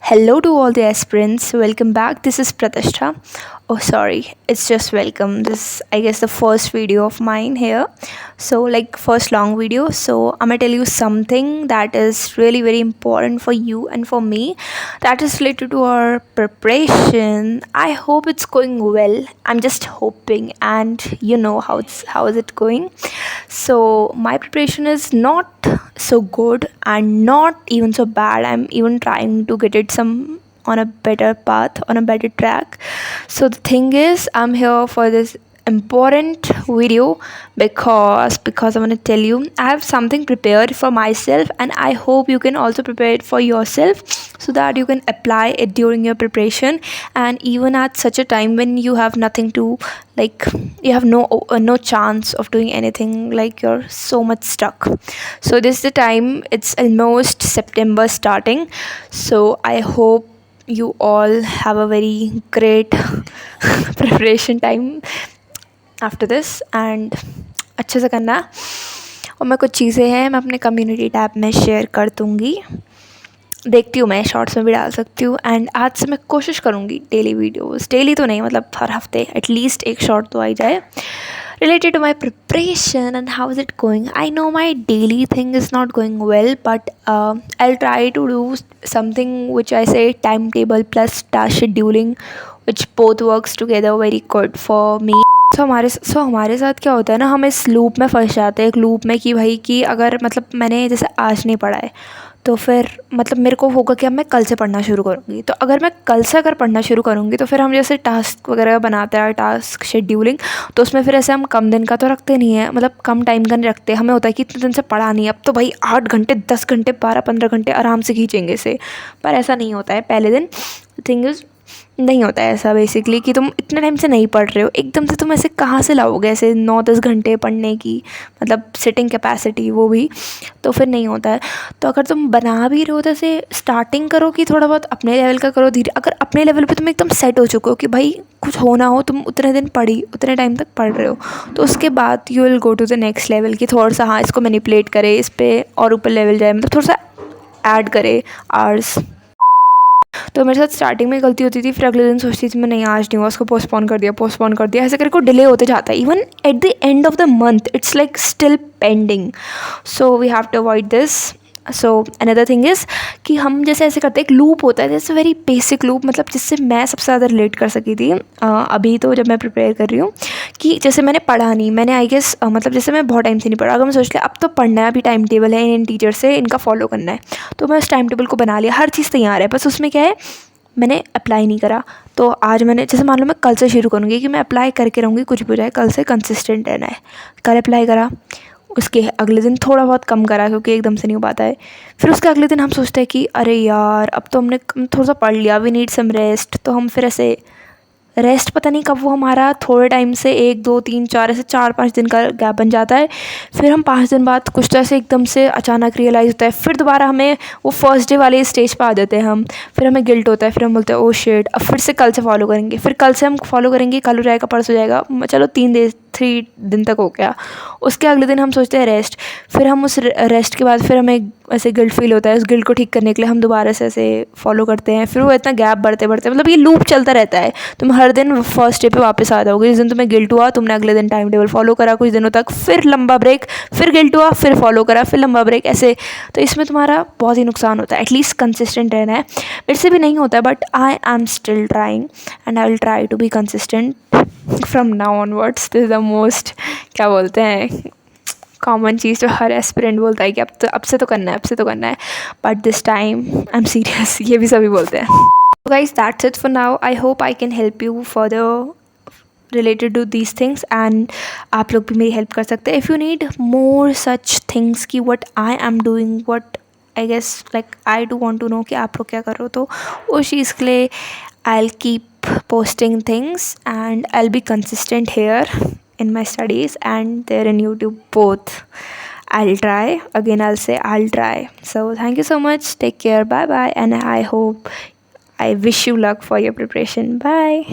Hello to all the aspirants. Welcome back. This is Pratishtha. Oh, sorry. It's just welcome. This, I guess, the first video of mine here. So, like, first long video. So, I'm gonna tell you something that is really very important for you and for me. That is related to our preparation. I hope it's going well. I'm just hoping, and you know how is it going. So, my preparation is not so good and not even so bad. I'm even trying to get it some on a better path, on a better track. So the thing is, I'm here for this important video because I want to tell you I have something prepared for myself, and I hope you can also prepare it for yourself so that you can apply it during your preparation, and even at such a time when you have nothing to, like, you have no chance of doing anything, like you're so much stuck. So this is the time. It's almost September starting, so I hope you all have a very great preparation time after this and अच्छे से करना। और मैं कुछ चीज़ें हैं मैं अपने कम्युनिटी टैब में शेयर कर दूँगी, देखती हूँ, मैं शॉर्ट्स में भी डाल सकती हूँ। एंड आज से मैं कोशिश करूँगी डेली वीडियोस, डेली तो नहीं, मतलब हर हफ्ते एटलीस्ट एक शॉर्ट तो आ ही जाए related to my preparation and how is it going. I know my daily thing is not going well, but I'll try to do something which I say timetable plus task scheduling, which both works together very good for me. हमारे साथ क्या होता है ना, हम इस loop में फंस जाते हैं, एक लूप में कि भाई कि अगर मतलब मैंने जैसे आज नहीं पढ़ा है तो फिर मतलब मेरे को होगा कि अब मैं कल से पढ़ना शुरू करूँगी। तो अगर मैं कल से अगर पढ़ना शुरू करूँगी तो फिर हम जैसे टास्क वगैरह बनाते हैं, टास्क शेड्यूलिंग, तो उसमें फिर ऐसे हम कम दिन का तो रखते नहीं है, मतलब कम टाइम का नहीं रखते। हमें होता है कि इतने दिन से पढ़ा नहीं, अब तो भाई 8 घंटे 10 घंटे 12-15 घंटे आराम से खींचेंगे इसे। पर ऐसा नहीं होता है पहले दिन। थिंग इज़ नहीं होता है ऐसा बेसिकली कि तुम इतने टाइम से नहीं पढ़ रहे हो, एकदम से तुम ऐसे कहाँ से लाओगे ऐसे 9-10 घंटे पढ़ने की, मतलब सिटिंग कैपेसिटी वो भी, तो फिर नहीं होता है। तो अगर तुम बना भी रहे हो तो ऐसे स्टार्टिंग करो कि थोड़ा बहुत अपने लेवल का करो धीरे। अगर अपने लेवल पे तुम एकदम सेट हो चुके हो कि भाई कुछ हो ना हो, तुम उतने दिन पढ़ी, उतने टाइम तक पढ़ रहे हो, तो उसके बाद you will go to the next level कि थोड़ा सा हाँ इसको मैनिपुलेट करे, इस पर और ऊपर लेवल जाए, मतलब थोड़ा सा ऐड करे आवर्स। तो मेरे साथ स्टार्टिंग में गलती होती थी, फिर अगले दिन सोचती थी मैं नहीं आज नहीं हुआ, उसको पोस्टपोन कर दिया, ऐसे करके डिले होते जाता है। Even at the end of the month it's like still pending. So we have to avoid this. So another thing is कि हम जैसे ऐसे करते हैं, एक लूप होता है, जैसे वेरी बेसिक लूप, मतलब जिससे मैं सबसे ज़्यादा रिलेट कर सकी थी अभी तो जब मैं प्रिपेयर कर रही हूँ, कि जैसे मैंने पढ़ा नहीं, मैंने आई गेस मतलब जैसे मैं बहुत टाइम से नहीं पढ़ा, अगर मैं सोच लिया अब तो पढ़ना है, अभी टाइम टेबल है इन टीचर से, इनका फॉलो करना है, तो मैं उस टाइम टेबल को बना लिया, हर चीज़ तैयार है, बस उसमें क्या है मैंने अप्लाई नहीं करा। तो आज मैंने जैसे मान लो मैं कल से शुरू करूँगी कि मैं अप्लाई करके रहूँगी, कुछ भी हो जाए कल से कंसिस्टेंट रहना है। कल अप्लाई करा, उसके अगले दिन थोड़ा बहुत कम करा क्योंकि एकदम से नहीं हो पाता है। फिर उसके अगले दिन हम सोचते हैं कि अरे यार अब तो हमने थोड़ा सा पढ़ लिया, वी नीड सम रेस्ट, तो हम फिर ऐसे रेस्ट पता नहीं कब वो हमारा थोड़े टाइम से 1-2-3-4 ऐसे 4-5 दिन का गैप बन जाता है। फिर हम 5 दिन बाद कुछ तो ऐसे एकदम से अचानक रियलाइज़ होता है, फिर दोबारा हमें वो फर्स्ट डे वाले स्टेज पे आ जाते हैं हम। फिर हमें गिल्ट होता है, फिर हम बोलते हैं ओ शिट, अब फिर से कल से फॉलो करेंगे, फिर कल से हम फॉलो करेंगे, कल हो जाएगा, परसों हो जाएगा, चलो 3 दिन तक हो गया। उसके अगले दिन हम सोचते हैं रेस्ट, फिर हम उस रेस्ट के बाद फिर हमें ऐसे गिल्ट फील होता है, उस गिल्ट को ठीक करने के लिए हम दोबारा से ऐसे फॉलो करते हैं, फिर वो इतना गैप बढ़ते मतलब ये लूप चलता रहता है। तुम हर दिन फर्स्ट डे पे वापस आ जाओगे, जिस दिन तुम्हें गिल्ट हुआ तुमने अगले दिन टाइम टेबल फॉलो करा कुछ दिनों तक, फिर लंबा ब्रेक, फिर गिल्ट हुआ, फिर फॉलो करा, फिर लंबा ब्रेक, ऐसे। तो इसमें तुम्हारा बहुत ही नुकसान होता है। एटलीस्ट कंसिस्टेंट रहना है। मेरे से भी नहीं होता है, but I am still trying and I will try to be consistent from now onwards. This is the most, क्या बोलते हैं, कॉमन चीज़ जो हर एस्पिरेंट बोलता है कि अब से तो करना है, अब से तो करना है, but this time I am serious, ये भी सभी बोलते हैं। Guys that's it for now. I hope I can help you further related to these things, and आप लोग भी मेरी हेल्प कर सकते हैं। If you need more such things कि what I am doing, what I guess like I do want to know कि आप लोग क्या कर रहे हो, तो उस चीज़ के लिए I will keep posting things and I'll be consistent here in my studies and there in YouTube both. I'll try. Again, I'll say I'll try. So thank you so much. Take care. Bye bye. And I hope, I wish you luck for your preparation. Bye.